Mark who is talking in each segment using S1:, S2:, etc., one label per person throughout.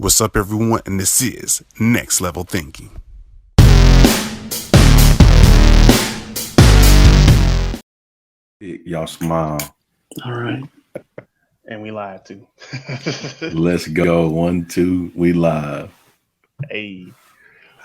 S1: What's up, everyone? And this is Next Level Thinking.
S2: Y'all smile.
S3: All right.
S4: And we live too.
S2: Let's go. 1, 2, we live.
S4: Hey,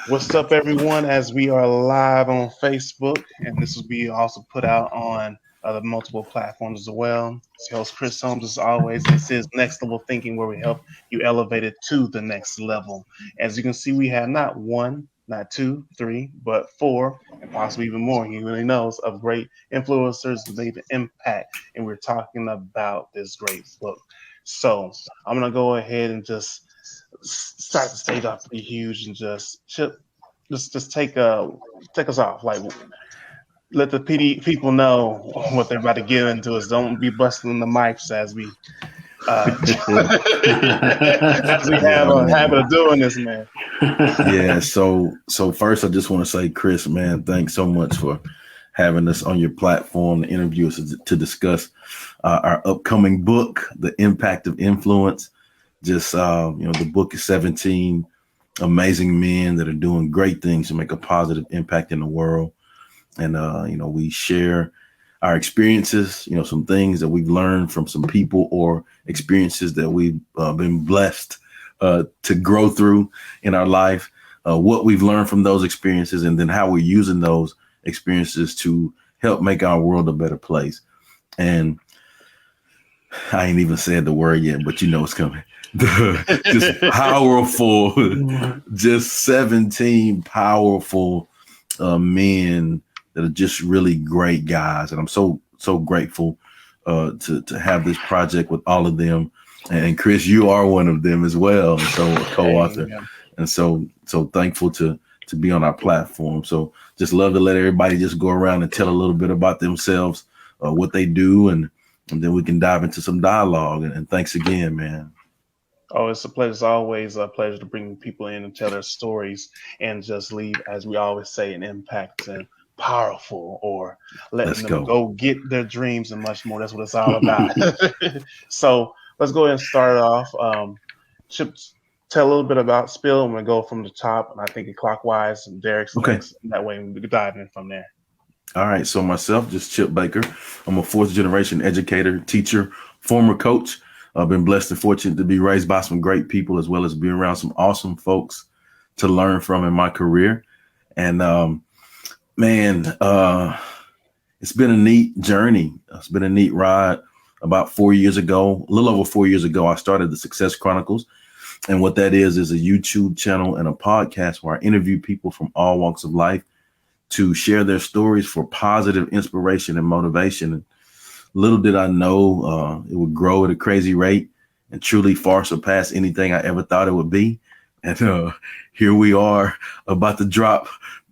S4: what's up, everyone? As we are live on Facebook, and this will be also put out on other multiple platforms as well. It's your host Chris Holmes, as always. This is Next Level Thinking, where we help you elevate it to the next level. As you can see, we have not one, not two, three, but four, and possibly even more. He really knows of great influencers who made an impact, and we're talking about this great book. So I'm gonna go ahead and just start the stage off pretty huge and just take us off. Like, let the people know what they're about to get into. Us don't be busting the mics as we as we have a habit of doing this, man.
S2: Yeah. So first, I just want to say, Chris, man, thanks so much for having us on your platform to interview us to discuss our upcoming book, The Impact of Influence. Just the book is 17 amazing men that are doing great things to make a positive impact in the world. And, we share our experiences, some things that we've learned from some people or experiences that we've been blessed to grow through in our life, what we've learned from those experiences, and then how we're using those experiences to help make our world a better place. And I ain't even said the word yet, but you know it's coming. Just powerful, just 17 powerful men that are just really great guys. And I'm so grateful to have this project with all of them. And Chris, you are one of them as well. So a co-author. And so thankful to be on our platform. So just love to let everybody just go around and tell a little bit about themselves, what they do, and then we can dive into some dialogue. And thanks again, man.
S4: Oh, it's a pleasure. It's always a pleasure to bring people in and tell their stories and just leave, as we always say, an impact and powerful, or letting them go get their dreams and much more. That's what it's all about. So let's go ahead and start off. Chip, tell a little bit about Spill. I'm going to go from the top, and I think it clockwise, and Derek's next. And that way we can dive in from there.
S2: All right. So myself, just Chip Baker. I'm a 4th generation educator, teacher, former coach. I've been blessed and fortunate to be raised by some great people, as well as be around some awesome folks to learn from in my career. And it's been a neat journey. It's been a neat ride. About 4 years ago, a little over 4 years ago, I started the Success Chronicles. And what that is a YouTube channel and a podcast where I interview people from all walks of life to share their stories for positive inspiration and motivation. And little did I know it would grow at a crazy rate and truly far surpass anything I ever thought it would be. And here we are about to drop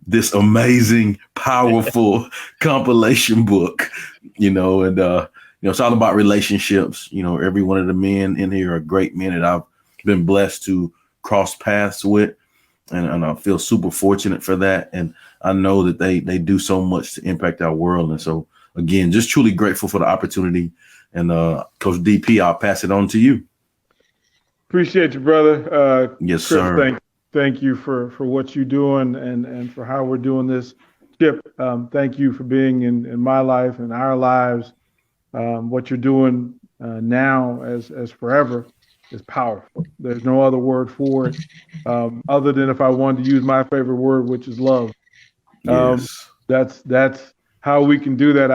S2: this amazing, powerful compilation book, and it's all about relationships. Every one of the men in here are great men that I've been blessed to cross paths with. And I feel super fortunate for that. And I know that they do so much to impact our world. And so, again, just truly grateful for the opportunity. And Coach DP, I'll pass it on to you.
S3: Appreciate you, brother.
S2: Yes,
S3: Chris,
S2: sir.
S3: Thank you for what you're doing and for how we're doing this. Chip, thank you for being in my life and our lives. What you're doing now as forever is powerful. There's no other word for it other than if I wanted to use my favorite word, which is love.
S2: Yes.
S3: That's how we can do that.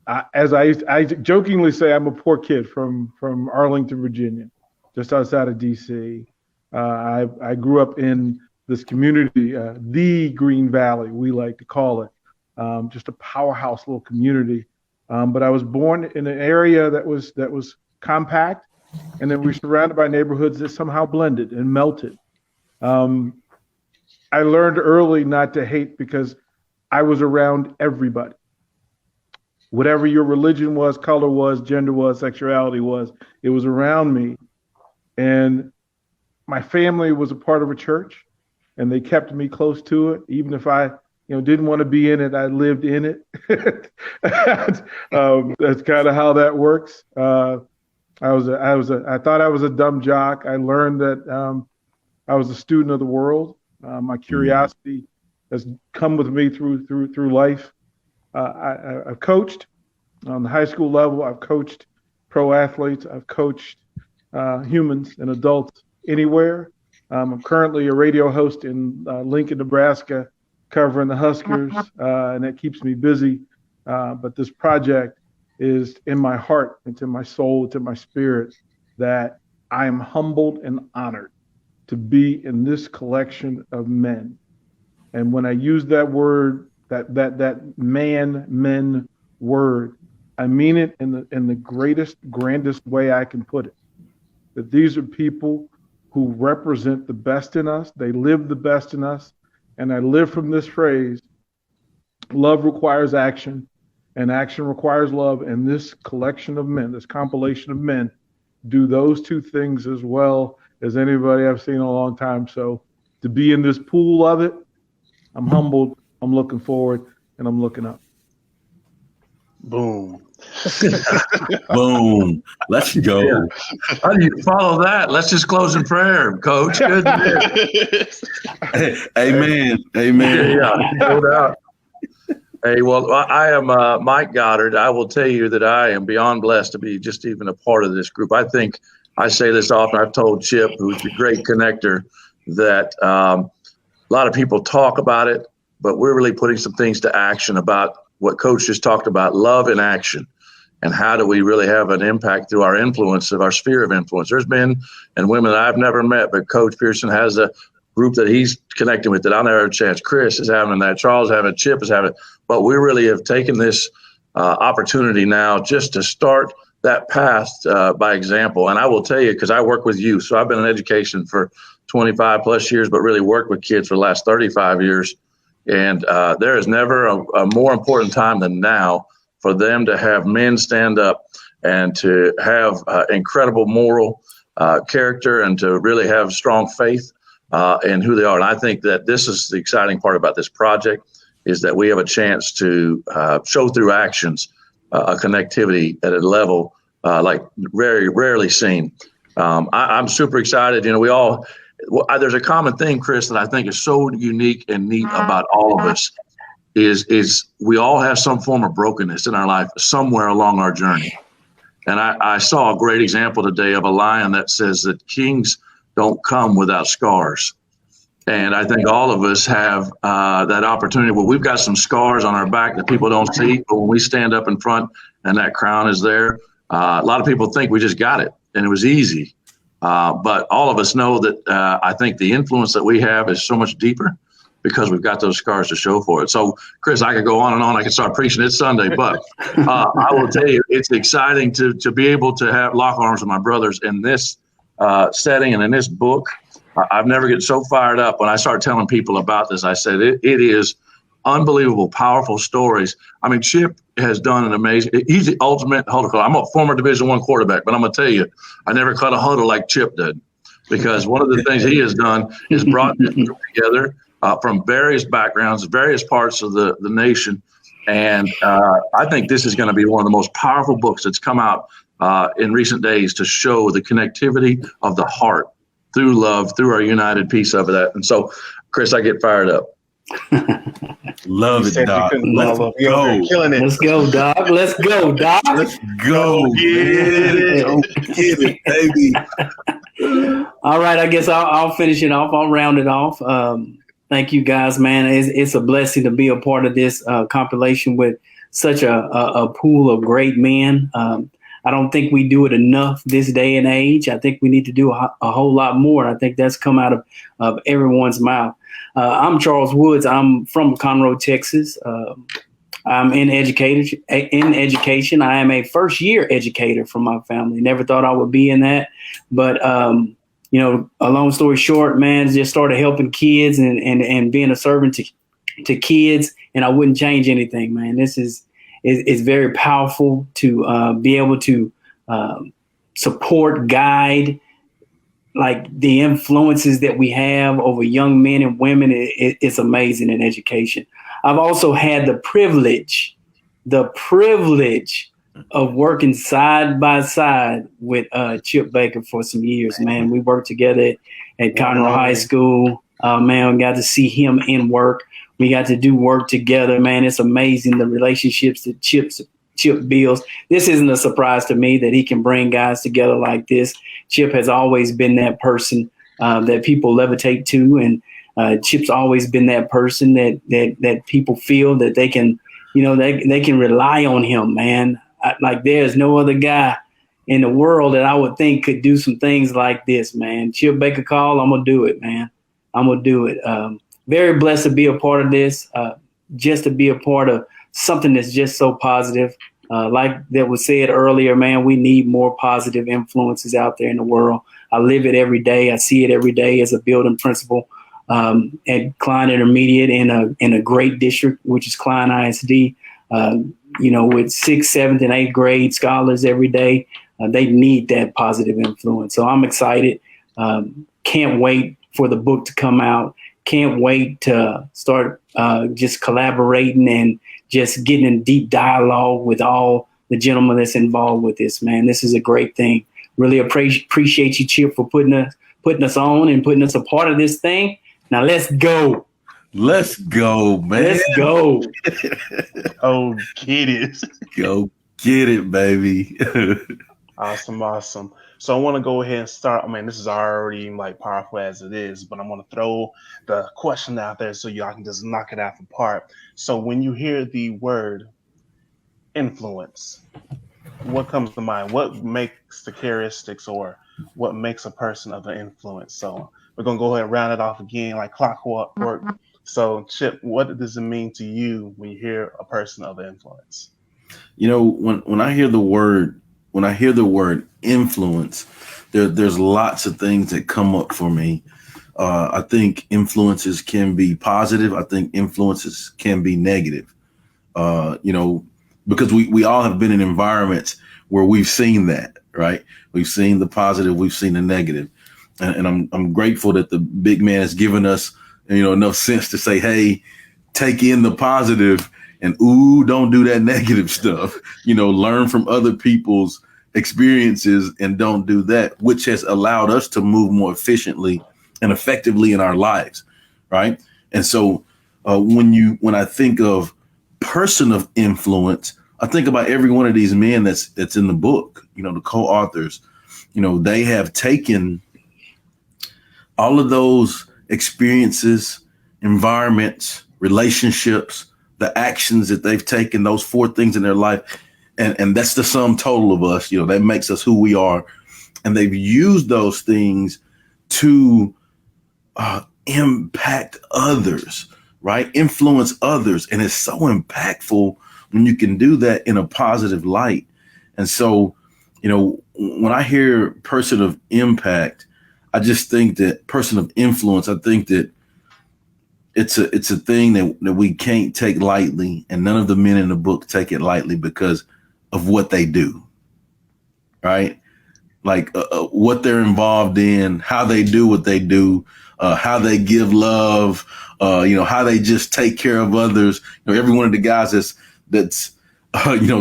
S3: I jokingly say, I'm a poor kid from Arlington, Virginia, just outside of DC. I grew up in this community, the Green Valley, we like to call it, just a powerhouse little community. But I was born in an area that was compact, and then we're surrounded by neighborhoods that somehow blended and melted. I learned early not to hate because I was around everybody. Whatever your religion was, color was, gender was, sexuality was, it was around me. And my family was a part of a church, and they kept me close to it. Even if I didn't want to be in it, I lived in it. That's kind of how that works. I thought I was a dumb jock. I learned that I was a student of the world. My curiosity has come with me through life. I've coached on the high school level. I've coached pro athletes. I've coached humans and adults anywhere. I'm currently a radio host in Lincoln, Nebraska, covering the Huskers, and that keeps me busy. But this project is in my heart, it's in my soul, it's in my spirit, that I am humbled and honored to be in this collection of men. And when I use that word, that men word, I mean it in the greatest, grandest way I can put it. That these are people who represent the best in us. They live the best in us. And I live from this phrase: love requires action, and action requires love. And this collection of men, this compilation of men, do those two things as well as anybody I've seen in a long time. So to be in this pool of it, I'm humbled, I'm looking forward, and I'm looking up.
S4: Boom.
S2: Boom. Let's go.
S5: Yeah. How do you follow that? Let's just close in prayer, Coach. Good.
S2: Amen. Amen.
S5: Yeah, no doubt. Hey, well, I am Mike Goddard. I will tell you that I am beyond blessed to be just even a part of this group. I think I say this often. I've told Chip, who's a great connector, that a lot of people talk about it, but we're really putting some things to action about what Coach just talked about, love in action. And how do we really have an impact through our influence of our sphere of influence? There's men and women that I've never met, but Coach Pearson has a group that he's connecting with that I'll never have a chance. Chris is having that. Charles is having it. Chip is having it. But we really have taken this opportunity now just to start that path by example. And I will tell you, because I work with youth, so I've been in education for 25 plus years, but really worked with kids for the last 35 years. And there is never a more important time than now for them to have men stand up and to have incredible moral character and to really have strong faith in who they are. And I think that this is the exciting part about this project, is that we have a chance to show through actions a connectivity at a level like very rarely seen. I'm super excited. You know, there's a common thing, Chris, that I think is so unique and neat about all of us is we all have some form of brokenness in our life somewhere along our journey. And I saw a great example today of a lion that says that kings don't come without scars. And I think all of us have that opportunity where we've got some scars on our back that people don't see. But when we stand up in front and that crown is there, a lot of people think we just got it and it was easy. But all of us know that I think the influence that we have is so much deeper because we've got those scars to show for it. So, Chris, I could go on and on. I could start preaching. It's Sunday, but I will tell you, it's exciting to be able to lock arms with my brothers in this setting and in this book. I've never get so fired up when I start telling people about this. I said it is unbelievable, powerful stories. I mean, Chip has done an amazing. He's the ultimate huddle coach. I'm a former Division I quarterback, but I'm gonna tell you, I never cut a huddle like Chip did, because one of the things he has done is brought this group together from various backgrounds, various parts of the nation, and I think this is going to be one of the most powerful books that's come out in recent days to show the connectivity of the heart through love, through our united piece of that. And so, Chris, I get fired up.
S2: Love it, Doc. Let's go.
S4: Killing it.
S6: Let's go, Doc. Let's go, Doc.
S2: Let's go. Get it, baby.
S6: All right, I guess I'll finish it off. I'll round it off. Thank you, guys, man. It's a blessing to be a part of this compilation with such a pool of great men. I don't think we do it enough this day and age. I think we need to do a whole lot more. I think that's come out of everyone's mouth. I'm Charles Woods. I'm from Conroe, Texas. I'm in education. I am a first-year educator for my family. Never thought I would be in that. But, a long story short, man, just started helping kids and being a servant to kids. And I wouldn't change anything, man. This is very powerful to be able to support, guide, like the influences that we have over young men and women. It's amazing in education. I've also had the privilege of working side by side with Chip Baker for some years, man. We worked together at Conroe High School. Man, we got to see him in work. We got to do work together, man. It's amazing the relationships that Chip builds. This isn't a surprise to me that he can bring guys together like this. Chip has always been that person that people levitate to, and Chip's always been that person that people feel that they can, they can rely on him, man. Like there's no other guy in the world that I would think could do some things like this, man. Chip Baker call, I'm gonna do it, man. I'm gonna do it. Very blessed to be a part of this, just to be a part of something that's just so positive. Like that was said earlier, man, we need more positive influences out there in the world. I live it every day. I see it every day as a building principal at Klein Intermediate in a great district, which is Klein ISD. With 6th, 7th, and 8th grade scholars every day, they need that positive influence. So I'm excited. Can't wait for the book to come out. Can't wait to start just collaborating and just getting in deep dialogue with all the gentlemen that's involved with this, man. This is a great thing. Really appreciate you, Chip, for putting us on and putting us a part of this thing. Now let's go.
S2: Let's go, man.
S6: Let's go.
S4: Oh, get it.
S2: Go get it, baby.
S4: Awesome. So I want to go ahead and start. I mean, this is already like powerful as it is, but I'm going to throw the question out there so y'all can just knock it out the park. So when you hear the word influence, what comes to mind? What makes the characteristics or what makes a person of an influence? So we're going to go ahead and round it off again like clockwork. So Chip, what does it mean to you when you hear a person of influence?
S2: When I hear the word influence, there's lots of things that come up for me. I think influences can be positive. I think influences can be negative. Because we all have been in environments where we've seen that, right? We've seen the positive, we've seen the negative. And I'm grateful that the big man has given us, enough sense to say, hey, take in the positive and don't do that negative stuff. Learn from other people's experiences and don't do that, which has allowed us to move more efficiently and effectively in our lives, right? And so when I think of person of influence, I think about every one of these men that's in the book, the co-authors, they have taken all of those experiences, environments, relationships, the actions that they've taken, those 4 things in their life. And that's the sum total of us, that makes us who we are. And they've used those things to impact others, right? Influence others. And it's so impactful when you can do that in a positive light. And so, when I hear person of impact, I just think that person of influence, I think that it's a thing that we can't take lightly, and none of the men in the book take it lightly because of what they do, right? Like what they're involved in, how they do what they do, how they give love, how they just take care of others. Every one of the guys that's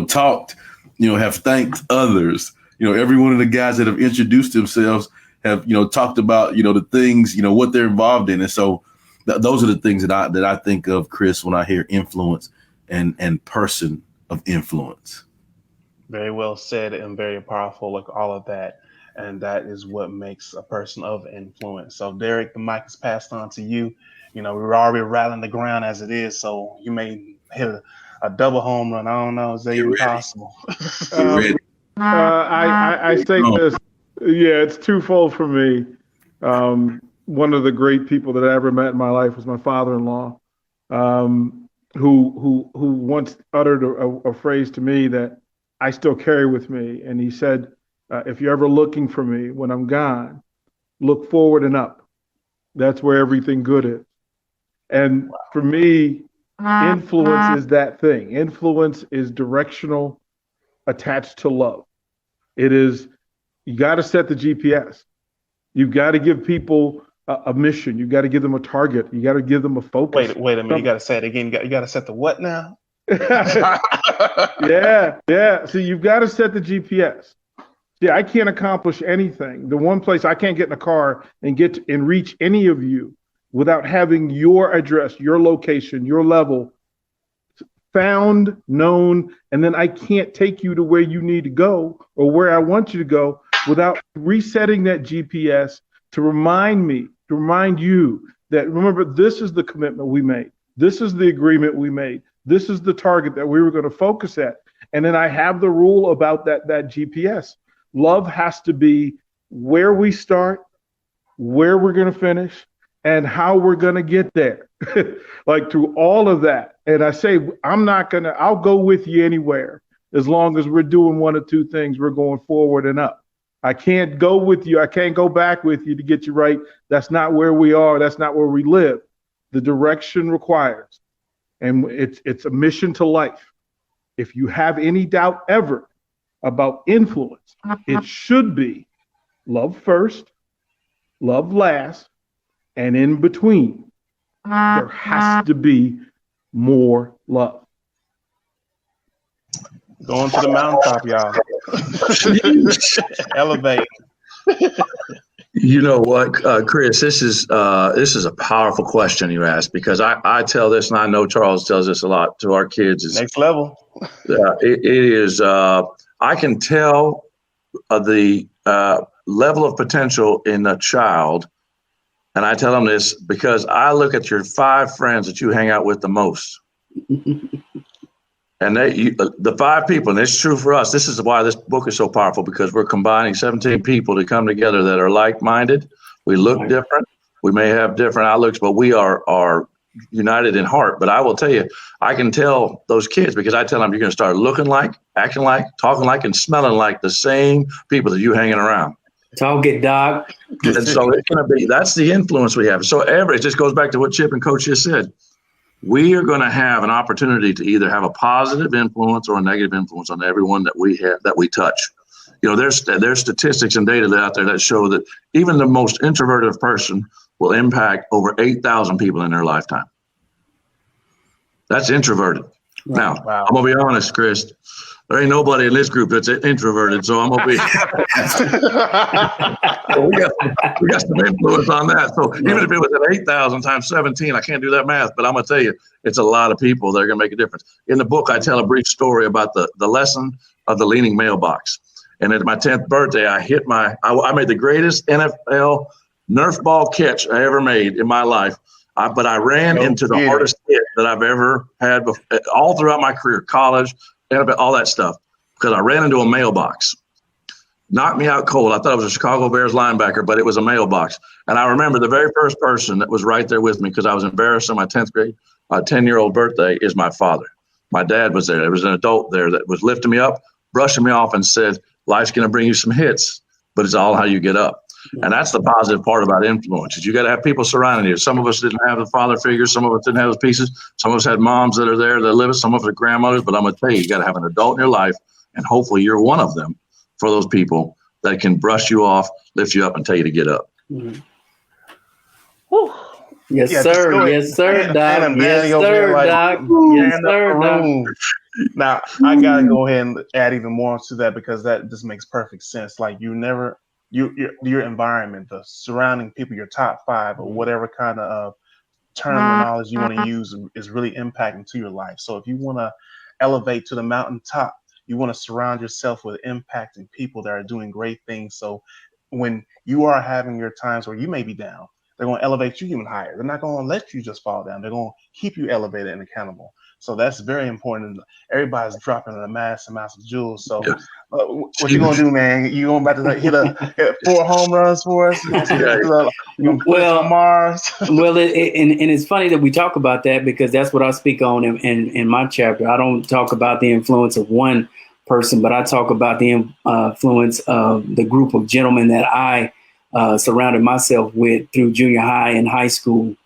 S2: talked, have thanked others. Every one of the guys that have introduced themselves have, talked about, the things, what they're involved in. And so those are the things that I think of, Chris, when I hear influence and person of influence.
S4: Very well said and very powerful, like all of that. And that is what makes a person of influence. So Derek, the mic is passed on to you. We're already rattling the ground as it is. So you may hit a double home run. I don't know. Is that even possible?
S3: I say this. Yeah, it's twofold for me. One of the great people that I ever met in my life was my father-in-law, who once uttered a phrase to me that I still carry with me. And he said, if you're ever looking for me when I'm gone, look forward and up. That's where everything good is. And for me, influence is that thing. Influence is directional, attached to love. It is, you got to set the GPS. You've got to give people a mission. You got to give them a target. You got to give them a focus.
S4: Wait a minute. You got to say it again. You got to set the what now?
S3: Yeah. So you've got to set the GPS. See, I can't accomplish anything. The one place I can't get in a car and reach any of you without having your address, your location, your level found, known, and then I can't take you to where you need to go or where I want you to go without resetting that GPS to remind you that, remember, this is the commitment we made. This is the agreement we made. This is the target that we were going to focus at. And then I have the rule about that GPS. Love has to be where we start, where we're going to finish, and how we're going to get there. Like through all of that. And I say, I'll go with you anywhere as long as we're doing one or two things. We're going forward and up. I can't go with you. I can't go back with you to get you right. That's not where we are. That's not where we live. The direction requires. And it's a mission to life. If you have any doubt ever about influence, it should be love first, love last, and in between, there has to be more love.
S4: Going to the mountaintop, y'all. Elevate.
S5: You know what, Chris, this is a powerful question you asked, because I tell this, and I know Charles tells this a lot to our kids.
S4: Next level.
S5: It is, I can tell the level of potential in a child. And I tell them this because I look at your 5 friends that you hang out with the most. And the 5 people, and it's true for us. This is why this book is so powerful, because we're combining 17 people to come together that are like-minded. We look different. We may have different outlooks, but we are united in heart. But I will tell you, I can tell those kids, because I tell them you're going to start looking like, acting like, talking like, and smelling like the same people that you hanging around.
S6: Talk it, Doc.
S5: And so it's going to be, that's the influence we have. So it just goes back to what Chip and Coach just said. We are going to have an opportunity to either have a positive influence or a negative influence on everyone that we have, that we touch. You know, there's statistics and data out there that show that even the most introverted person will impact over 8,000 people in their lifetime. That's introverted. Now, I'm going to be honest, Chris. There ain't nobody in this group that's introverted, so I'm gonna be. we got some influence on that. So even if it was at 8,000 times 17, I can't do that math, but I'm gonna tell you, it's a lot of people that are gonna make a difference. In the book, I tell a brief story about the lesson of the leaning mailbox. And at my 10th birthday, I made the greatest NFL Nerf ball catch I ever made in my life. But I ran into the hardest hit that I've ever had all throughout my career, college, all that stuff, because I ran into a mailbox. Knocked me out cold. I thought it was a Chicago Bears linebacker, but it was a mailbox. And I remember the very first person that was right there with me, because I was embarrassed on my 10th grade, 10-year-old birthday, is my father. My dad was there. There was an adult there that was lifting me up, brushing me off, and said, life's going to bring you some hits, but it's all how you get up. And that's the positive part about influence, is you got to have people surrounding you. Some of us didn't have the father figures. Some of us didn't have those pieces. Some of us had moms that are there that live. Some of us are grandmothers. But I'm going to tell you, you got to have an adult in your life, and hopefully you're one of them, for those people that can brush you off, lift you up, and tell you to get up.
S6: Mm-hmm. Yes, sir. Yes, sir, Doc. Yes, sir, Doc. Yes, sir, Doc.
S4: Now, I got to go ahead and add even more to that, because that just makes perfect sense. Like, your environment, the surrounding people, your top 5 or whatever kind of terminology you want to use is really impacting to your life. So if you want to elevate to the mountaintop, you want to surround yourself with impacting people that are doing great things. So when you are having your times where you may be down, they're going to elevate you even higher. They're not going to let you just fall down. They're going to keep you elevated and accountable. So that's very important. Everybody's dropping a mass amounts of jewels. So what you gonna do, man? You gonna about to hit 4 home runs for us? You gonna put on Mars?
S6: Well, and it's funny that we talk about that, because that's what I speak on in my chapter. I don't talk about the influence of one person, but I talk about the influence of the group of gentlemen that I surrounded myself with through junior high and high school.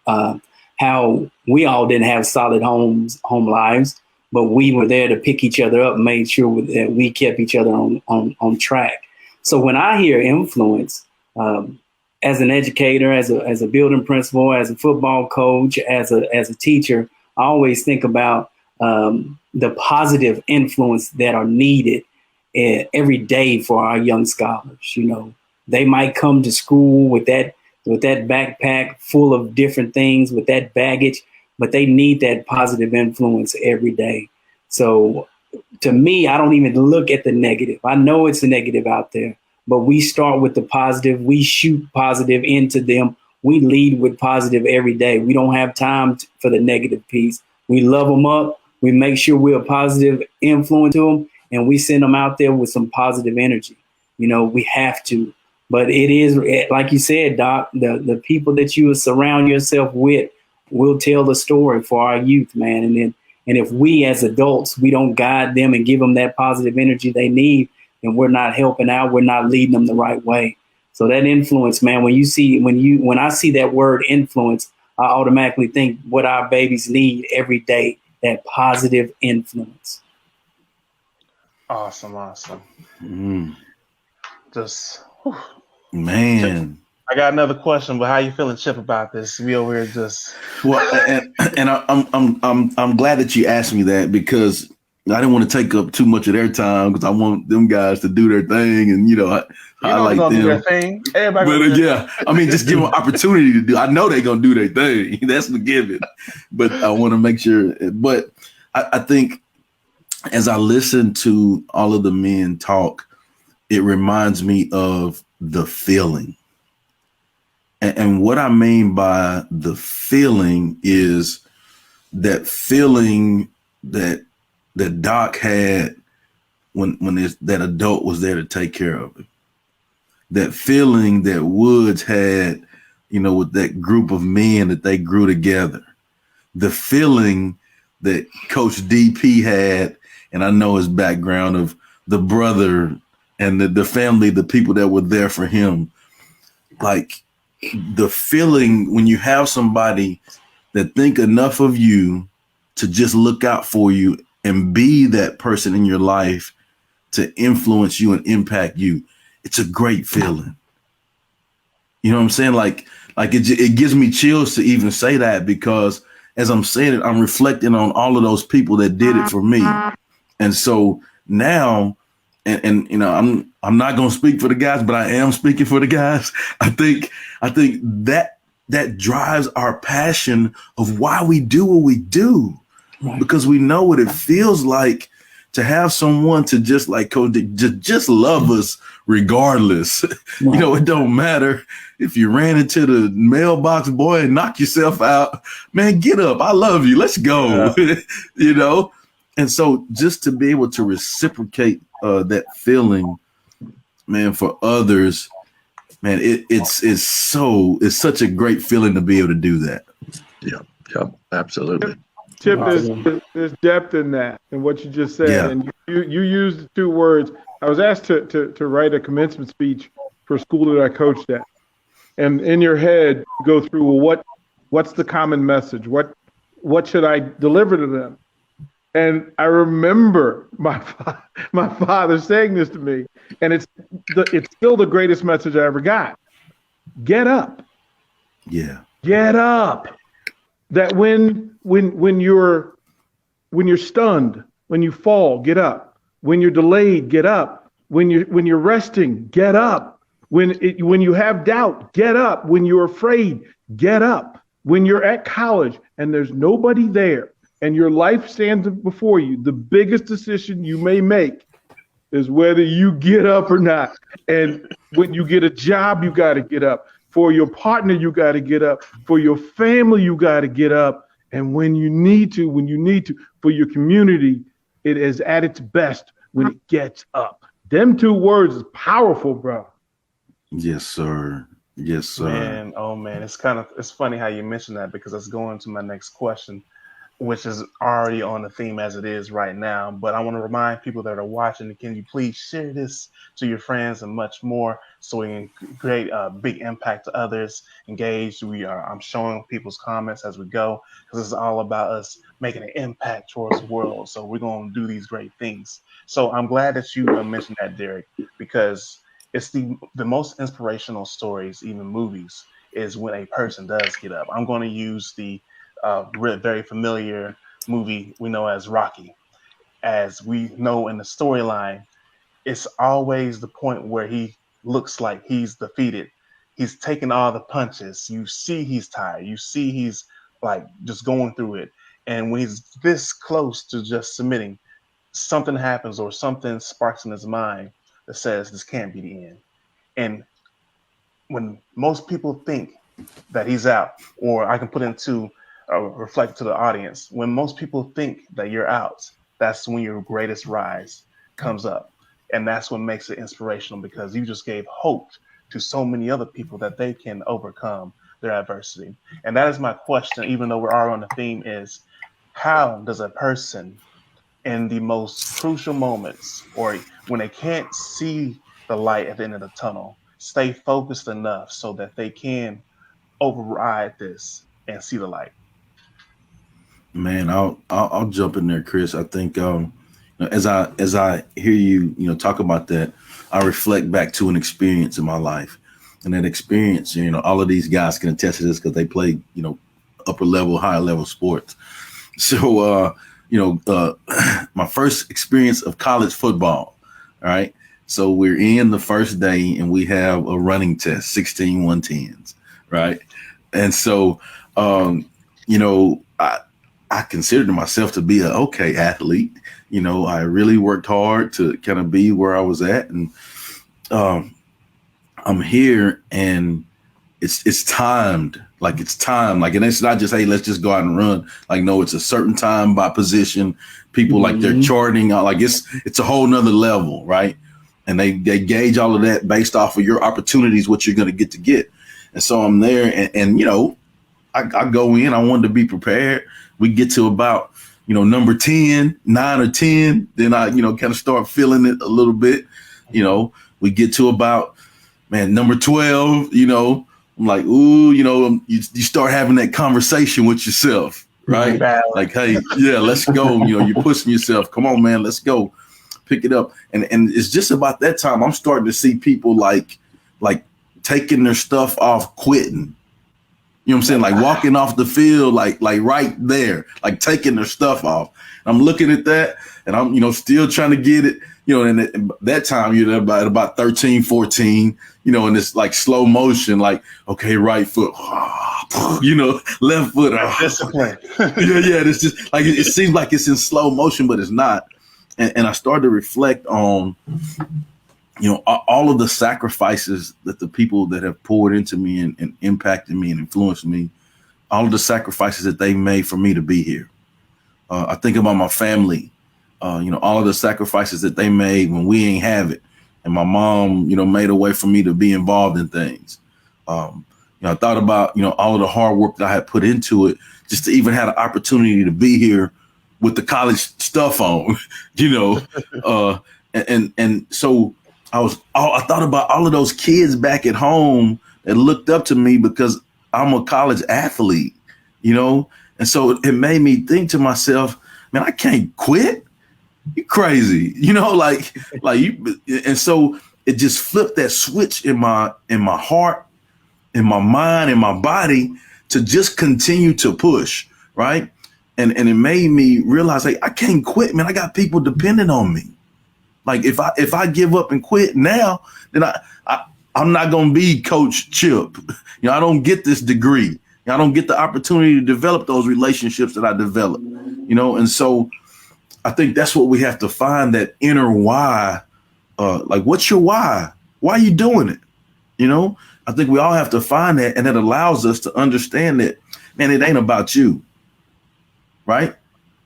S6: How we all didn't have solid home lives, but we were there to pick each other up and made sure that we kept each other on track. So when I hear influence, as an educator, as a building principal, as a football coach, as a teacher, I always think about the positive influence that are needed every day for our young scholars. You know, they might come to school with that backpack full of different things, with that baggage, but they need that positive influence every day. So to me, I don't even look at the negative. I know it's a negative out there, but we start with the positive. We shoot positive into them. We lead with positive every day. We don't have time for the negative piece. We love them up. We make sure we're a positive influence to them, and we send them out there with some positive energy. You know, we have to. But it is, like you said, Doc, the people that you surround yourself with will tell the story for our youth, man. And if we as adults, we don't guide them and give them that positive energy they need, then we're not helping out. We're not leading them the right way. So that influence, man, when I see that word influence, I automatically think what our babies need every day, that positive influence.
S4: Awesome. Just, whew.
S2: Man.
S4: I got another question, but how you feeling, Chip, about this? We over here just
S2: I'm glad that you asked me that, because I didn't want to take up too much of their time, because I want them guys to do their thing, and I like them.
S4: Do their thing.
S2: But I mean, just give them opportunity to do. I know they're gonna do their thing. That's the given. But I want to make sure. But I think as I listen to all of the men talk, it reminds me of the feeling. And what I mean by the feeling is that feeling that Doc had when that adult was there to take care of him. That feeling that Woods had, with that group of men that they grew together. The feeling that Coach DP had, and I know his background of the brother and the family, the people that were there for him. Like, the feeling when you have somebody that think enough of you to just look out for you and be that person in your life to influence you and impact you. It's a great feeling. You know what I'm saying? Like it gives me chills to even say that, because as I'm saying it, I'm reflecting on all of those people that did it for me. And so now, and I'm not going to speak for the guys, but I am speaking for the guys. I think that drives our passion of why we do what we do, right? Because we know what it feels like to have someone to just like Coach, just love us regardless. Right. It don't matter if you ran into the mailbox boy and knock yourself out, man, get up. I love you. Let's go. Yeah. And so just to be able to reciprocate that feeling, man, for others, man, it's such a great feeling to be able to do that.
S5: Yeah, absolutely.
S3: Chip, there's depth in that, and what you just said, and you used the two words. I was asked to write a commencement speech for a school that I coached at, and in your head go through, well, what's the common message? What should I deliver to them? And I remember my father saying this to me, and it's still the greatest message I ever got. Get up.
S2: Yeah. Get
S3: up. That when you're stunned, when you fall, get up. When you're delayed, get up. When you're resting, get up. When you have doubt, get up. When you're afraid, get up. When you're at college and there's nobody there, and your life stands before you, the biggest decision you may make is whether you get up or not. And when you get a job, you got to get up. For your partner, you got to get up. For your family, you got to get up. And when you need to, for your community, it is at its best when it gets up. Them two words is powerful, bro.
S2: Yes, sir. Yes, sir.
S4: Man, oh man, it's funny how you mentioned that, because that's going to my next question, which is already on the theme as it is right now. But I want to remind people that are watching, can you please share this to your friends and much more, so we can create a big impact to others, engaged. I'm showing people's comments as we go, because it's all about us making an impact towards the world. So we're going to do these great things. So I'm glad that you mentioned that, Derek, because it's the most inspirational stories, even movies, is when a person does get up. I'm going to use the very familiar movie we know as Rocky. As we know in the storyline, it's always the point where he looks like he's defeated. He's taking all the punches. You see he's tired. You see he's like just going through it. And when he's this close to just submitting, something happens or something sparks in his mind that says this can't be the end. And when most people think that he's out, or I can put into reflect to the audience, when most people think that you're out, that's when your greatest rise comes up. And that's what makes it inspirational, because you just gave hope to so many other people that they can overcome their adversity. And that is my question, even though we're already on the theme, is how does a person in the most crucial moments, or when they can't see the light at the end of the tunnel, stay focused enough so that they can override this and see the light?
S2: Man, I'll jump in there, Chris. I think as I hear you talk about that, I reflect back to an experience in my life, and that experience, all of these guys can attest to this because they play upper level, higher level sports. So my first experience of college football. All right. So we're in the first day and we have a running test, 16 110s. Right. And so, I considered myself to be an okay athlete. I really worked hard to kind of be where I was at. And I'm here and it's timed. Like it's time. Like, and it's not just, hey, let's just go out and run. Like, no, it's a certain time by position. People like they're charting out. Like it's a whole nother level. Right. And they gauge all of that based off of your opportunities, what you're going to get. And so I'm there and I go in, I wanted to be prepared. We get to about, number 10, 9 or 10. Then I, kind of start feeling it a little bit. We get to about, number 12, I'm like, ooh, you start having that conversation with yourself, right? Like, hey, yeah, let's go. You're pushing yourself. Come on, man, let's go. Pick it up. And it's just about that time I'm starting to see people like taking their stuff off, quitting. You know what I'm saying? Like walking off the field, like right there, like taking their stuff off. I'm looking at that and I'm, still trying to get it, and at that time you're about 13, 14, and it's like slow motion, like, okay, right foot, left foot.
S4: Discipline.
S2: Yeah. It's just like, it seems like it's in slow motion, but it's not. And I started to reflect on, all of the sacrifices that the people that have poured into me and impacted me and influenced me, all of the sacrifices that they made for me to be here. I think about my family, all of the sacrifices that they made when we ain't have it. And my mom, made a way for me to be involved in things. I thought about, all of the hard work that I had put into it just to even have the opportunity to be here with the college stuff on, and so I thought about all of those kids back at home that looked up to me because I'm a college athlete, and so it made me think to myself, man, I can't quit. You crazy, like you. And so it just flipped that switch in my heart, in my mind, in my body to just continue to push. Right. And it made me realize, like, I can't quit, man. I got people depending on me. Like if I give up and quit now, then I'm not going to be Coach Chip. I don't get this degree. I don't get the opportunity to develop those relationships that I developed, and so I think that's what we have to find, that inner why. Like, what's your why? Why are you doing it? I think we all have to find that, and that allows us to understand that, man, it ain't about you, right?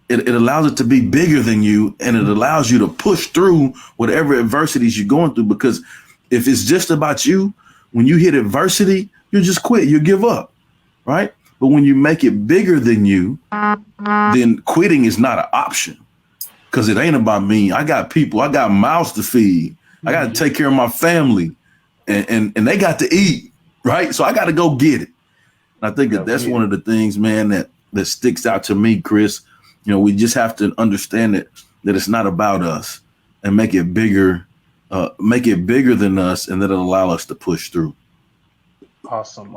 S2: It allows it to be bigger than you, and it allows you to push through whatever adversities you're going through. Because if it's just about you, when you hit adversity, you just quit, you give up, right? But when you make it bigger than you, then quitting is not an option, because it ain't about me. I got people, I got mouths to feed. I got to take care of my family, and they got to eat, right? So I got to go get it. And I think that's one of the things, man, that sticks out to me, Chris. We just have to understand that it's not about us, and make it bigger than us, and that'll allow us to push through.
S4: Awesome.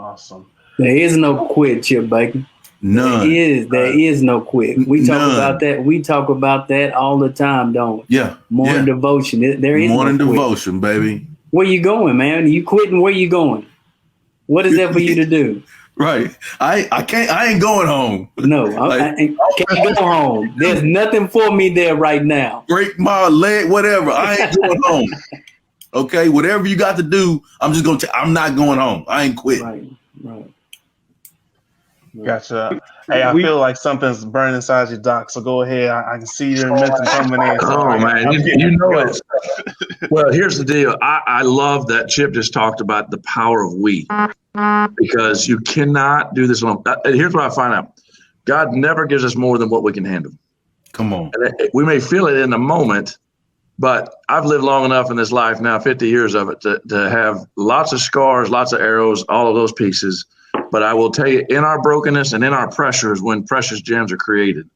S6: There is no quit, Chip Bacon.
S2: None.
S6: There is no quit. We talk
S2: None.
S6: about that. We talk about that all the time, don't we?
S2: Yeah.
S6: Morning devotion. There is
S2: morning
S6: no quit.
S2: devotion, baby.
S6: Where you going, man? You quitting? Where you going? What is that for you to do?
S2: Right. I ain't going home.
S6: No, I can't go home. There's nothing for me there right now.
S2: Break my leg, whatever. I ain't going home. Okay, whatever you got to do, I'm not going home. I ain't quit.
S6: Right.
S4: Gotcha. Hey, I feel like something's burning inside you, Doc. So go ahead. I can see your momentum coming in. So
S5: man, you know it. Well, here's the deal. I love that Chip just talked about the power of we, because you cannot do this alone. Here's what I find out. God never gives us more than what we can handle.
S2: Come on.
S5: And we may feel it in the moment, but I've lived long enough in this life now, 50 years of it, to have lots of scars, lots of arrows, all of those pieces. But I will tell you, in our brokenness and in our pressures, when precious gems are created.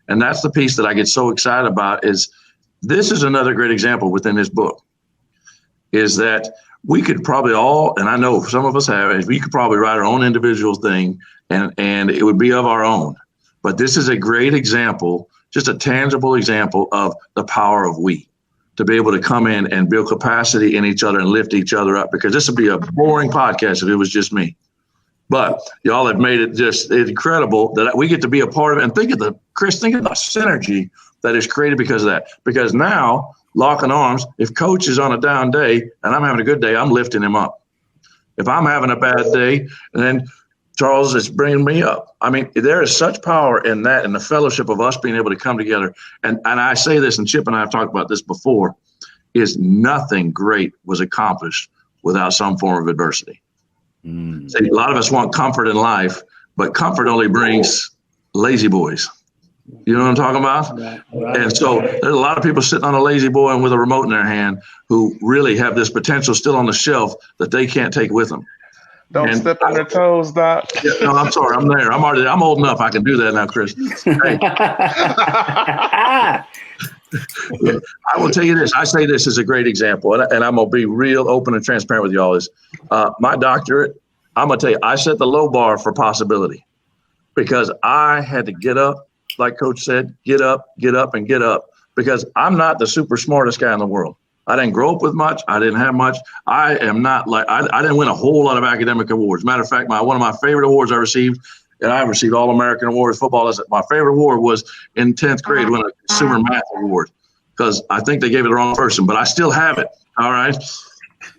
S5: And that's the piece that I get so excited about. Is this is another great example within this book, is that we could probably all, and I know some of us have, we could probably write our own individual thing and it would be of our own. But this is a great example, just a tangible example of the power of we, to be able to come in and build capacity in each other and lift each other up, because this would be a boring podcast if it was just me. But y'all have made it just incredible that we get to be a part of it. And think of the synergy that is created because of that. Because now, locking arms, if coach is on a down day and I'm having a good day, I'm lifting him up. If I'm having a bad day, and then Charles is bringing me up. I mean, there is such power in that, in the fellowship of us being able to come together. And I say this, and Chip and I have talked about this before, is nothing great was accomplished without some form of adversity. See, a lot of us want comfort in life, but comfort only brings lazy boys. You know what I'm talking about? Right. And so there's a lot of people sitting on a lazy boy and with a remote in their hand who really have this potential still on the shelf that they can't take with them.
S4: Don't step on their toes, Doc.
S5: Yeah, no, I'm sorry. I'm there. I'm old enough. I can do that now, Chris. Hey. I will tell you this. I say this as a great example, and I'm going to be real open and transparent with y'all. Is my doctorate, I'm going to tell you, I set the low bar for possibility, because I had to get up, like Coach said, get up, and get up, because I'm not the super smartest guy in the world. I didn't grow up with much. I didn't have much. I am not like, I didn't win a whole lot of academic awards. Matter of fact, one of my favorite awards I received, and I received All-American awards, football. My favorite award was in 10th grade, winning a consumer math award, because I think they gave it the wrong person, but I still have it. All right.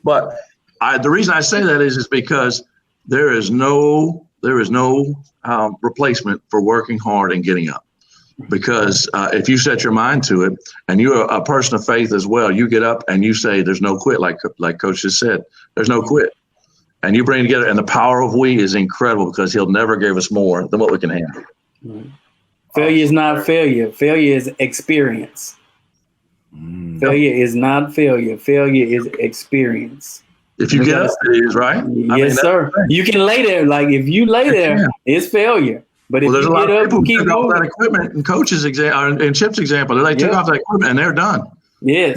S5: But the reason I say that is because there is no replacement for working hard and getting up. Because if you set your mind to it, and you're a person of faith as well, you get up and you say, there's no quit, like Coach just said, there's no quit. And you bring together, and the power of we is incredible, because he'll never give us more than what we can handle.
S6: Failure is not failure. Failure is experience. Failure is not failure. Failure is experience.
S5: If you get up, it is, right?
S6: Yes, sir. You can lay there. Like, if you lay there, it's failure. But if
S5: there's
S6: you
S5: a lot
S6: get
S5: of
S6: up
S5: people
S6: and keep
S5: who took off
S6: moving,
S5: that equipment in Coach's example, in Chip's example, they took off that equipment and they're done.
S6: Yes.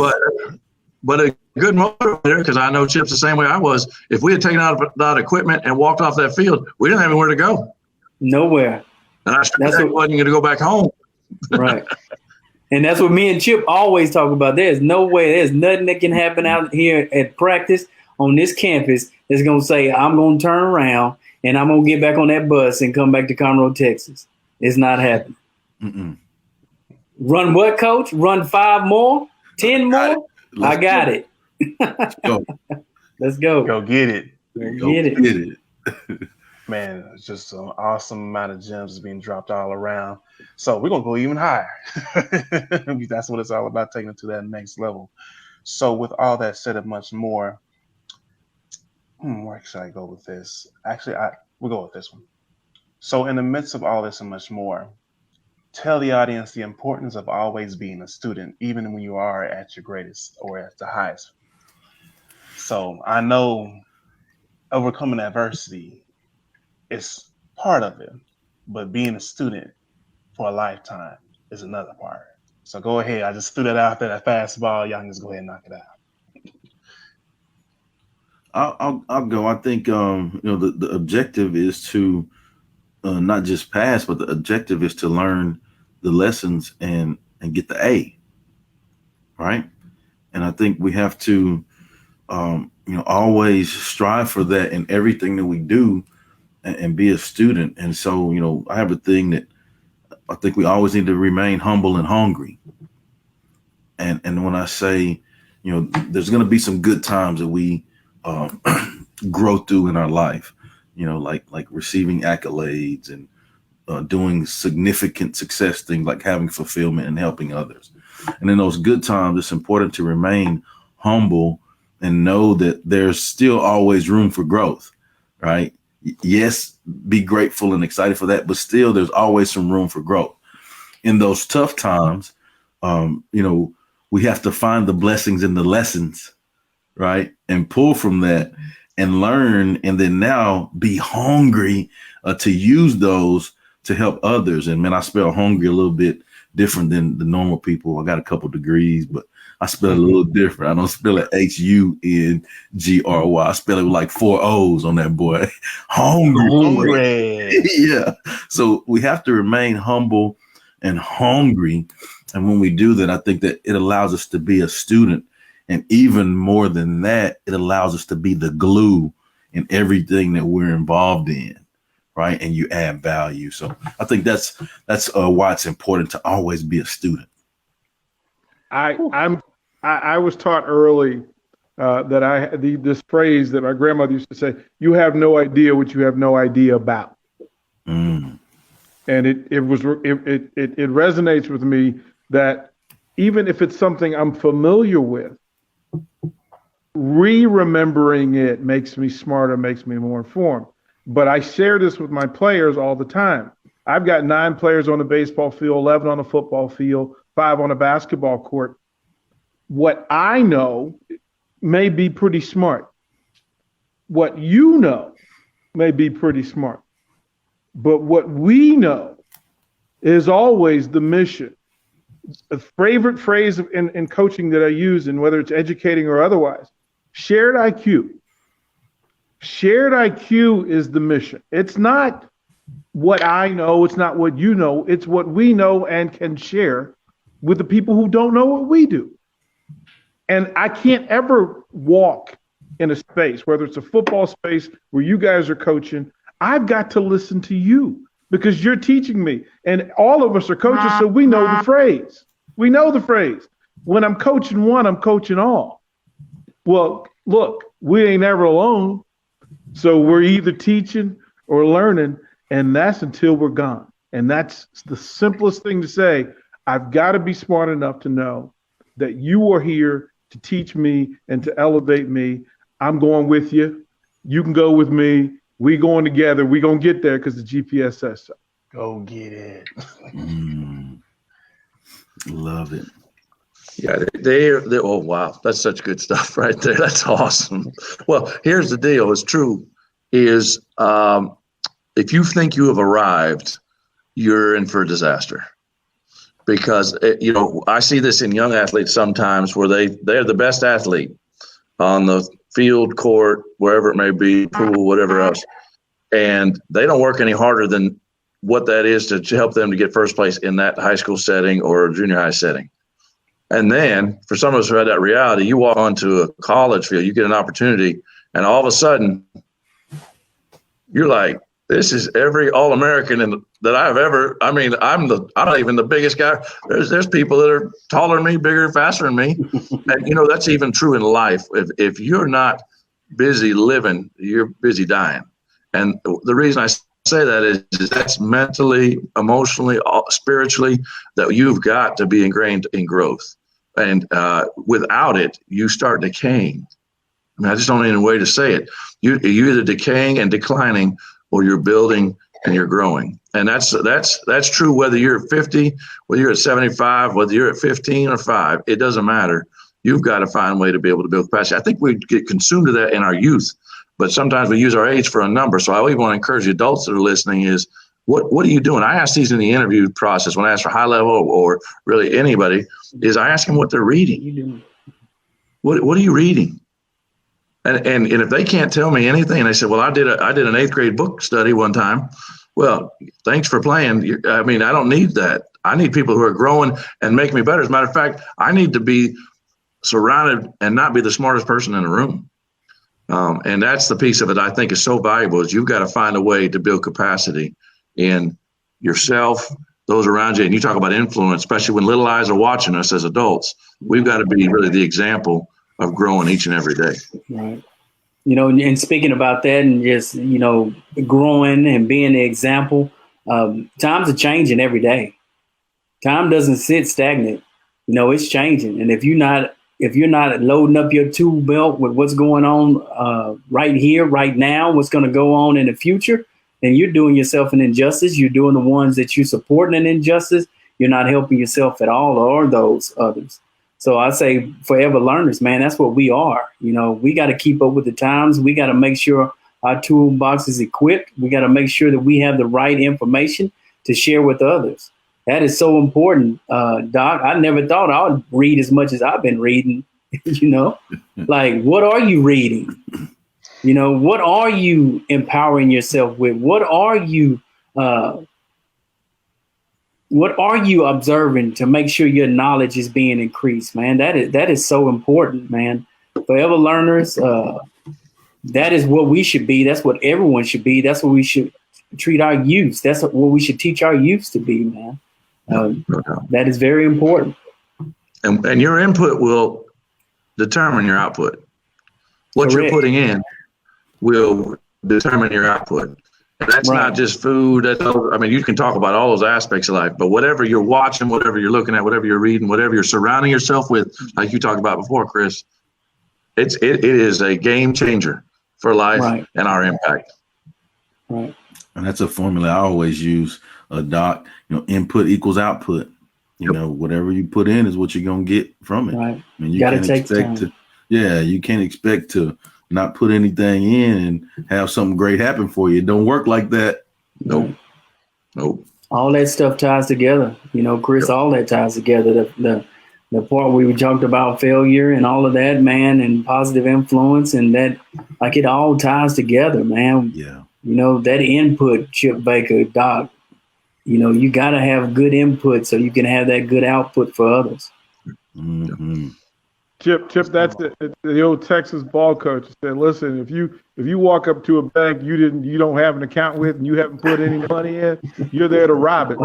S5: But a good motivator, because I know Chip's the same way I was. If we had taken out that equipment and walked off that field, we didn't have anywhere to go.
S6: Nowhere.
S5: And I wasn't going to go back home.
S6: Right. And that's what me and Chip always talk about. There's no way, there's nothing that can happen out here at practice on this campus that's going to say, I'm going to turn around and I'm going to get back on that bus and come back to Conroe, Texas. It's not happening. Run what, Coach? Run 5 more? 10 more? I got it.
S2: Let's go.
S6: Let's go.
S4: Go get it.
S6: Get it.
S4: Man, it's just an awesome amount of gems being dropped all around. So we're going to go even higher. That's what it's all about, taking it to that next level. So with all that said and much more, where should I go with this? Actually, we'll go with this one. So in the midst of all this and much more, tell the audience the importance of always being a student, even when you are at your greatest or at the highest. So I know overcoming adversity is part of it, but being a student for a lifetime is another part. So go ahead. I just threw that out there, that fastball. Y'all can just go ahead and knock it out.
S2: I'll go. I think the objective is to not just pass, but the objective is to learn the lessons and get the A, right? And I think we have to, always strive for that in everything that we do, and be a student. And so, I have a thing that I think we always need to remain humble and hungry. And when I say, there's going to be some good times that we grow through in our life, like receiving accolades and doing significant success things like having fulfillment and helping others. And in those good times, it's important to remain humble and know that there's still always room for growth, right? Yes, be grateful and excited for that, but still there's always some room for growth. In those tough times, we have to find the blessings in the lessons, right? And pull from that and learn, and then now be hungry to use those to help others. And man, I spell hungry a little bit different than the normal people. I got a couple degrees, but I spell it a little different. I don't spell it Hungry. I spell it with like 4 O's on that boy. Hungry. Yeah. So we have to remain humble and hungry. And when we do that, I think that it allows us to be a student. And even more than that, it allows us to be the glue in everything that we're involved in, right? And you add value. So I think that's why it's important to always be a student.
S3: I was taught early that this phrase that my grandmother used to say: "You have no idea what you have no idea about."
S2: Mm.
S3: And it resonates with me that even if it's something I'm familiar with, remembering it makes me smarter, makes me more informed. But I share this with my players all the time. I've got 9 players on the baseball field, 11 on the football field, 5 on a basketball court. What I know may be pretty smart. What you know may be pretty smart. But what we know is always the mission. A favorite phrase in coaching that I use, and whether it's educating or otherwise, shared IQ. Shared IQ is the mission. It's not what I know, it's not what you know, it's what we know and can share with the people who don't know what we do. And I can't ever walk in a space, whether it's a football space where you guys are coaching, I've got to listen to you because you're teaching me. And all of us are coaches, so we know the phrase. We know the phrase. When I'm coaching one, I'm coaching all. Well, look, we ain't ever alone. So we're either teaching or learning, and that's until we're gone. And that's the simplest thing to say. I've got to be smart enough to know that you are here to teach me and to elevate me. I'm going with you. You can go with me. We going together. We going to get there because the GPS says so.
S4: Go get it.
S2: Love it.
S5: Yeah, they're oh, wow. That's such good stuff right there. That's awesome. Well, here's the deal. It's true is if you think you have arrived, you're in for a disaster. Because, I see this in young athletes sometimes where they're the best athlete on the field, court, wherever it may be, pool, whatever else. And they don't work any harder than what that is to help them to get first place in that high school setting or junior high setting. And then for some of us who had that reality, you walk onto a college field, you get an opportunity, and all of a sudden you're like, this is every All-American that I've ever. I mean, I'm not even the biggest guy. There's people that are taller than me, bigger, faster than me, and that's even true in life. If you're not busy living, you're busy dying. And the reason I say that is that's mentally, emotionally, spiritually that you've got to be ingrained in growth. And without it, you start decaying. I mean, I just don't know any way to say it. You're either decaying and declining, or you're building and you're growing. And that's true whether you're 50, whether you're at 75, whether you're at 15 or 5, it doesn't matter. You've got to find a way to be able to build capacity. I think we get consumed to that in our youth, but sometimes we use our age for a number. So I always want to encourage the adults that are listening is, what are you doing? I ask these in the interview process when I ask for high level or really anybody, is I ask them what they're reading. What are you reading? And if they can't tell me anything, and I said, well, I did an 8th grade book study one time, Well, thanks for playing. I mean, I don't need that. I need people who are growing and make me better. As a matter of fact, I need to be surrounded and not be the smartest person in the room. And that's the piece of it I think is so valuable is you've got to find a way to build capacity in yourself, those around you. And you talk about influence, especially when little eyes are watching us as adults. We've got to be really the example of growing each and every day.
S6: Right. You know, and speaking about that and just, you know, growing and being the example, times are changing every day. Time doesn't sit stagnant. You know, it's changing. And if you're not loading up your tool belt with what's going on right here, right now, what's going to go on in the future, then you're doing yourself an injustice. You're doing the ones that you're supporting an injustice. You're not helping yourself at all or those others. So I say forever learners, man, that's what we are. You know, we got to keep up with the times. We got to make sure our toolbox is equipped. We got to make sure that we have the right information to share with others. That is so important, Doc. I never thought I would read as much as I've been reading, you know, like what are you reading? You know, what are you empowering yourself with? What are you observing to make sure your knowledge is being increased, man? That is so important, man. Forever learners, that is what we should be. That's what everyone should be. That's what we should treat our youth. That's what we should teach our youth to be, man. That is very important.
S5: And your input will determine your output. What
S6: Correct.
S5: you're putting in will determine your output. And that's
S6: Right.
S5: not just food. I mean, you can talk about all those aspects of life, but whatever you're watching, whatever you're looking at, whatever you're reading, whatever you're surrounding yourself with, like you talked about before, Chris, it is a game changer for life
S6: Right.
S5: and our impact.
S6: Right.
S2: And that's a formula I always use, Doc. You know, input equals output. You know, whatever you put in is what you're gonna get from it.
S6: Right.
S2: I mean, you
S6: Gotta
S2: can't
S6: take
S2: expect
S6: time.
S2: you can't expect to not put anything in and have something great happen for you. It don't work like that.
S5: Nope.
S6: All that stuff ties together. You know, Chris, all that ties together. The part we talked about failure and all of that, man, and positive influence and that, like it all ties together, man.
S2: Yeah.
S6: You know, that input, Chip Baker, Doc, you know, you got to have good input so you can have that good output for others.
S2: Mm-hmm.
S3: Chip, that's the old Texas ball coach said, listen, if you walk up to a bank you don't have an account with and you haven't put any money in, you're there to rob it.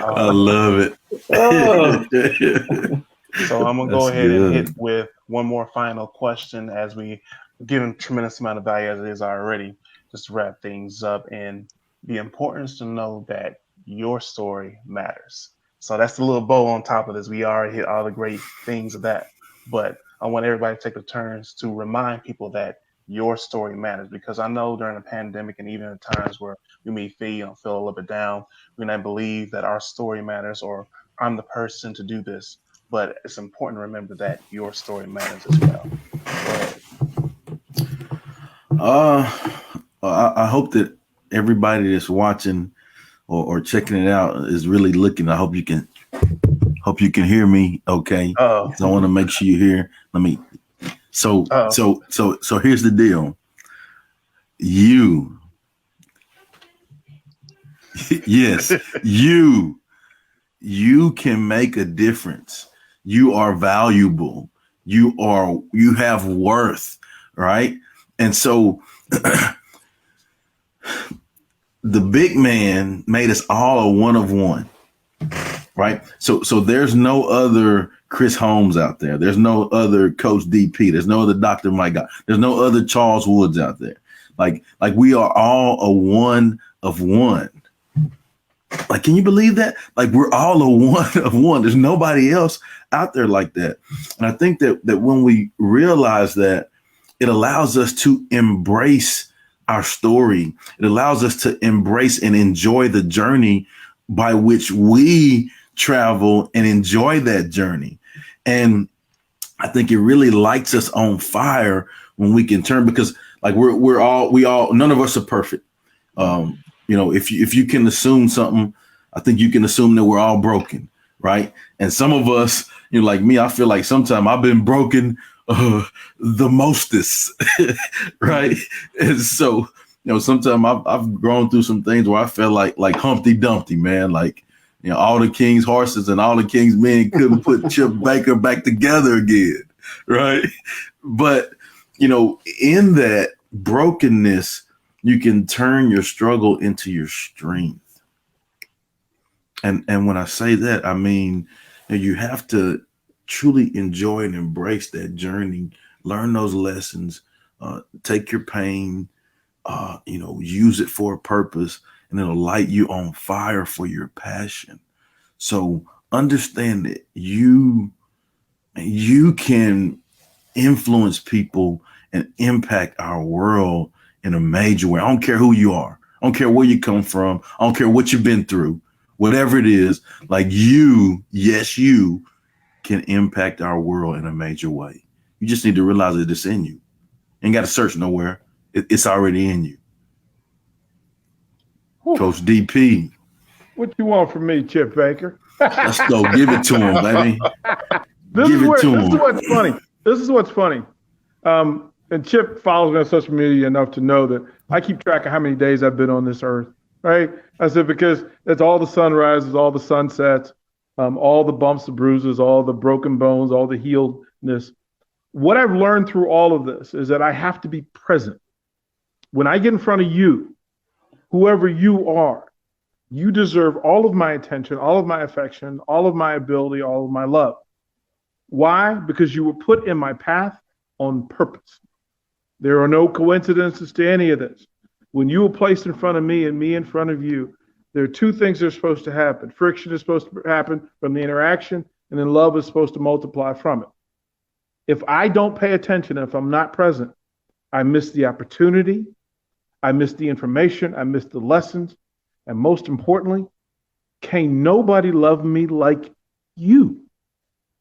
S2: I love it.
S4: So I'm gonna go
S2: That's
S4: ahead and
S2: good.
S4: hit with one more final question as we given tremendous amount of value as it is already, just to wrap things up, and the importance to know that your story matters. So that's the little bow on top of this. We already hit all the great things of that, but I want everybody to take the turns to remind people that your story matters, because I know during the pandemic and even in times where we may feel a little bit down, we may believe that our story matters or I'm the person to do this, but it's important to remember that your story matters as well. Go ahead.
S2: I hope that everybody that's watching or checking it out is really looking. I hope you can hear me. Okay.
S4: Oh,
S2: So I want to make sure you hear. So here's the deal. Yes, you can make a difference. You are valuable. You have worth, right? And so the big man made us all a one of one, right? So there's no other Chris Holmes out there. There's no other Coach DP. There's no other Dr. Mike. There's no other Charles Woods out there. Like we are all a one of one. Like, can you believe that? Like, we're all a one of one. There's nobody else out there like that. And I think that when we realize that, it allows us to embrace our story. It allows us to embrace and enjoy the journey by which we travel and enjoy that journey. And I think it really lights us on fire when we can turn, because like we all none of us are perfect. You know, if you can assume something, I think you can assume that we're all broken, right? And some of us, you know, like me, I feel like sometimes I've been broken the mostest, right? And so, sometimes I've grown through some things where I felt like Humpty Dumpty, man. Like, all the king's horses and all the king's men couldn't put Chip Baker back together again, right? But, in that brokenness, you can turn your struggle into your strength. And when I say that, I mean, you have to truly enjoy and embrace that journey, learn those lessons, take your pain, use it for a purpose, and it'll light you on fire for your passion. So understand that you can influence people and impact our world in a major way. I don't care who you are. I don't care where you come from. I don't care what you've been through, whatever it is, like you can impact our world in a major way. You just need to realize that it's in you. Ain't got to search nowhere. It's already in you. Coach DP.
S3: What you want from me, Chip Baker?
S2: Let's go. Give it to him, baby.
S3: This is what's funny. And Chip follows me on social media enough to know that I keep track of how many days I've been on this earth, right? I said, because it's all the sunrises, all the sunsets, all the bumps, the bruises, all the broken bones, all the healedness. What I've learned through all of this is that I have to be present. When I get in front of you, whoever you are, you deserve all of my attention, all of my affection, all of my ability, all of my love. Why? Because you were put in my path on purpose. There are no coincidences to any of this. When you were placed in front of me and me in front of you, there are two things that are supposed to happen. Friction is supposed to happen from the interaction, and then love is supposed to multiply from it. If I don't pay attention, if I'm not present, I miss the opportunity, I miss the information, I miss the lessons, and most importantly, can't nobody love me like you.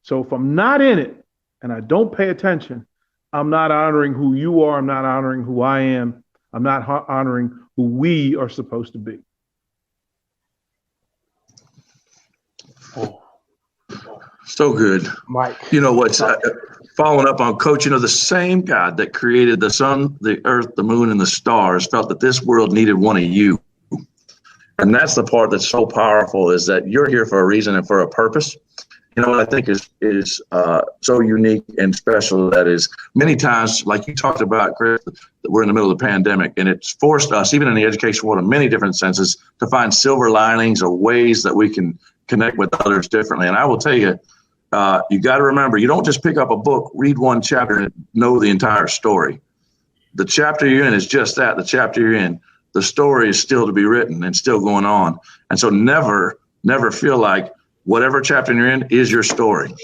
S3: So if I'm not in it and I don't pay attention, I'm not honoring who you are, I'm not honoring who I am, I'm not honoring who we are supposed to be.
S5: So good.
S4: Mike.
S5: You know what's following up on Coach, the same God that created the sun, the earth, the moon, and the stars felt that this world needed one of you. And that's the part that's so powerful, is that you're here for a reason and for a purpose. What I think is so unique and special, that is many times, like you talked about, Chris, we're in the middle of the pandemic, and it's forced us, even in the education world, in many different senses, to find silver linings or ways that we can connect with others differently. And I will tell you, you got to remember, you don't just pick up a book, read one chapter, and know the entire story. The chapter you're in is just that, the chapter you're in. The story is still to be written and still going on. And so never feel like whatever chapter you're in is your story.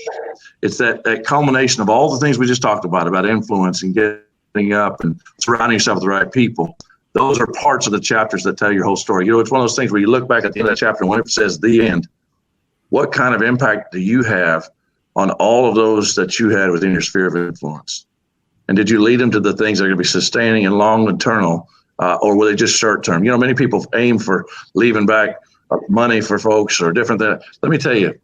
S5: It's that culmination of all the things we just talked about influence and getting up and surrounding yourself with the right people. Those are parts of the chapters that tell your whole story. It's one of those things where you look back at the end of that chapter, and when it says the end, what kind of impact do you have on all of those that you had within your sphere of influence? And did you lead them to the things that are going to be sustaining and long eternal, or were they just short term? Many people aim for leaving back money for folks or different things. Let me tell you,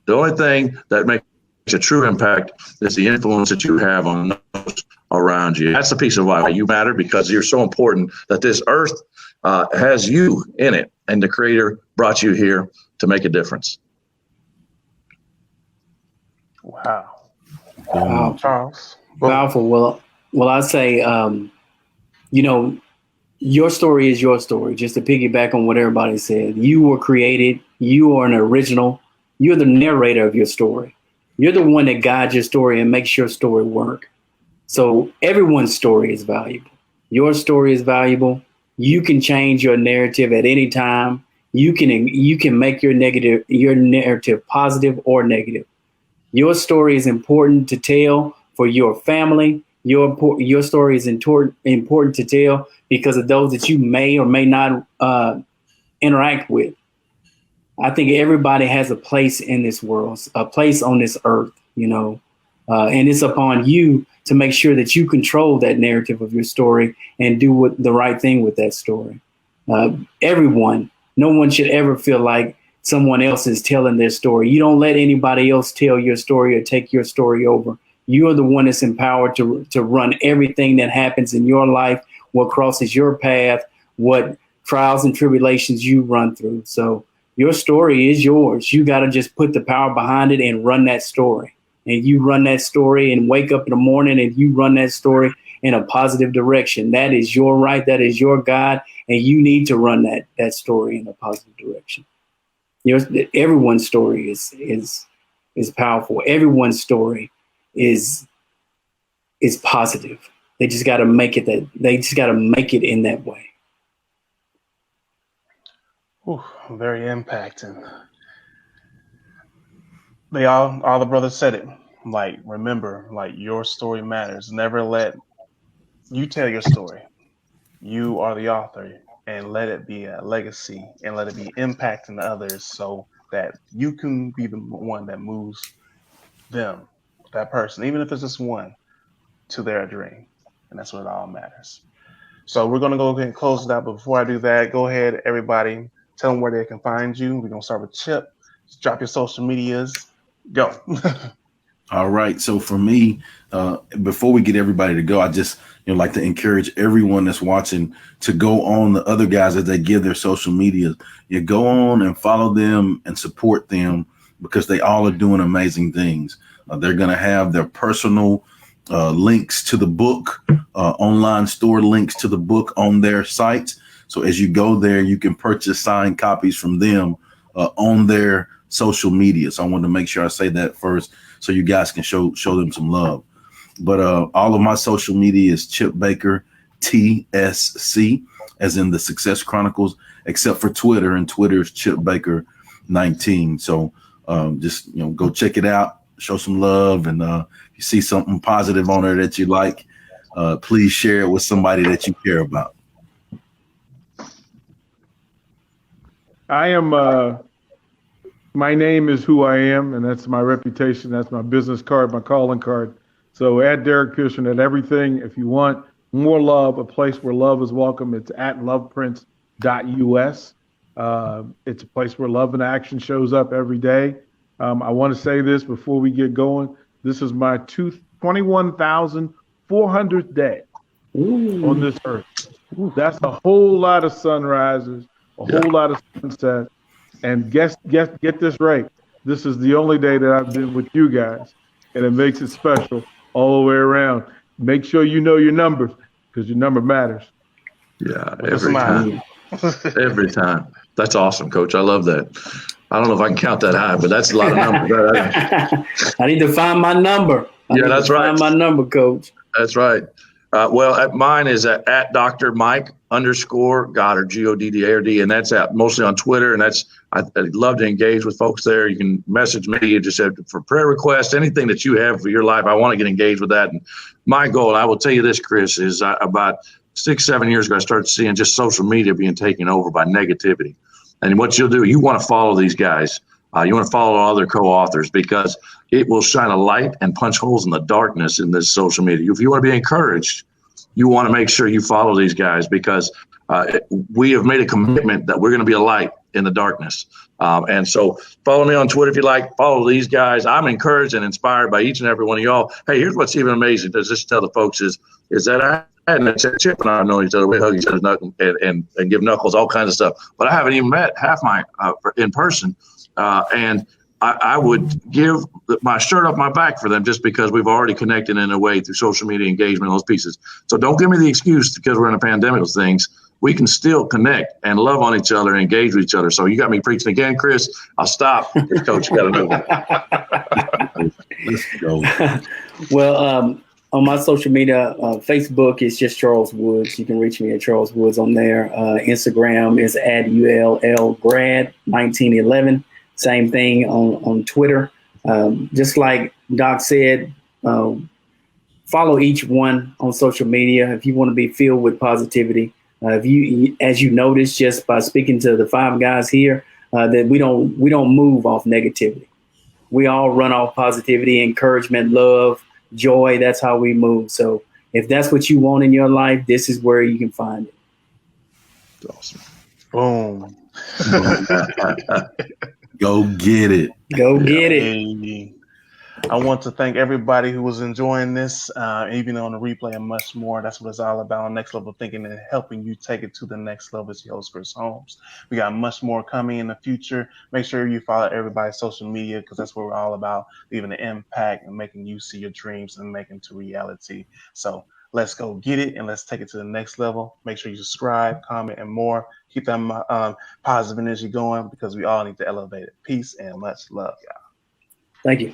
S5: the only thing that makes a true impact is the influence that you have on those around you. That's the piece of why you matter, because you're so important, that this earth has you in it, and the Creator brought you here to make a difference.
S4: Wow. Charles.
S6: Powerful. Well, I say, your story is your story. Just to piggyback on what everybody said, you were created. You are an original. You're the narrator of your story. You're the one that guides your story and makes your story work. So everyone's story is valuable. Your story is valuable. You can change your narrative at any time. You can make your narrative positive or negative. Your story is important to tell for your family. Your story is important to tell because of those that you may or may not interact with. I think everybody has a place in this world, a place on this earth, and it's upon you to make sure that you control that narrative of your story and do the right thing with that story. No one should ever feel like someone else is telling their story. You don't let anybody else tell your story or take your story over. You are the one that's empowered to run everything that happens in your life, what crosses your path, what trials and tribulations you run through. So your story is yours. You got to just put the power behind it and run that story. And you run that story and wake up in the morning and you run that story in a positive direction. That is your right. That is your God. And you need to run that story in a positive direction. Everyone's story is powerful. Everyone's story is positive. They just got to make it in that way.
S4: Ooh, very impacting. All the brothers said it. Like, remember, like, your story matters. Never let you tell your story. You are the author, and let it be a legacy and let it be impacting others so that you can be the one that moves them, that person, even if it's just one, to their dream. And that's what it all matters. So we're going to go ahead and close it out. But before I do that, go ahead, everybody, tell them where they can find you. We're going to start with Chip. Just drop your social medias. Go.
S2: All right. So for me, before we get everybody to go, I just like to encourage everyone that's watching to go on the other guys as they give their social media. You go on and follow them and support them because they all are doing amazing things. They're going to have their personal links to the book, online store links to the book on their sites. So as you go there, you can purchase signed copies from them on their social media. So I wanted to make sure I say that first so you guys can show them some love. But all of my social media is Chip Baker TSC, as in the Success Chronicles, except for Twitter, and Twitter is Chip Baker 19. So just go check it out, show some love, and if you see something positive on there that you like, please share it with somebody that you care about.
S3: I am. My name is who I am, and that's my reputation. That's my business card, my calling card. So at Derek Pearson at everything. If you want more love, a place where love is welcome, it's at loveprince.us. It's a place where love and action shows up every day. I want to say this before we get going. This is my 21,400th day on this earth. That's a whole lot of sunrises, a whole lot of sunsets. And get this right. This is the only day that I've been with you guys, and it makes it special all the way around. Make sure you know your numbers because your number matters.
S5: Yeah, every time. Every time. That's awesome, Coach. I love that. I don't know if I can count that high, but that's a lot of numbers.
S6: I need to find my number.
S5: That's right.
S6: Find my number, Coach.
S5: That's right. Mine is at Dr. Mike _ Goddard, GODDARD, and that's out mostly on Twitter. And I'd love to engage with folks there. You can message me. You just have for prayer requests, anything that you have for your life. I want to get engaged with that. And my goal, and I will tell you this, Chris, is about 6-7 years ago, I started seeing just social media being taken over by negativity. And what you'll do, you want to follow these guys. You want to follow other co-authors because it will shine a light and punch holes in the darkness in this social media. If you want to be encouraged, you want to make sure you follow these guys because we have made a commitment that we're going to be a light in the darkness. And so follow me on Twitter if you like. Follow these guys. I'm encouraged and inspired by each and every one of y'all. Hey, here's what's even amazing. To just tell the folks is that I hadn't Chip and I know each other. We hug each other's knuckles and give knuckles, all kinds of stuff. But I haven't even met half my in person. And I would give my shirt off my back for them just because we've already connected in a way through social media engagement, those pieces. So don't give me the excuse because we're in a pandemic of things. We can still connect and love on each other and engage with each other. So you got me preaching again, Chris. I'll stop. Coach, you got to move. Let's go.
S6: Well, on my social media, Facebook is just Charles Woods. You can reach me at Charles Woods on there. Instagram is at ULLgrad1911. Same thing on Twitter. Just like Doc said, follow each one on social media if you want to be filled with positivity. As you notice, just by speaking to the five guys here, that we don't move off negativity. We all run off positivity, encouragement, love, joy. That's how we move. So if that's what you want in your life, this is where you can find it.
S5: Awesome.
S4: Boom.
S2: Go get it.
S6: Go get it.
S4: I want to thank everybody who was enjoying this, even on the replay and much more. That's what it's all about, next level thinking and helping you take it to the next level. It's your host, Chris Holmes. We got much more coming in the future. Make sure you follow everybody's social media because that's what we're all about, leaving an impact and making you see your dreams and making to reality. So let's go get it and let's take it to the next level. Make sure you subscribe, comment, and more. Keep that positive energy going because we all need to elevate it. Peace and much love, y'all.
S6: Thank you.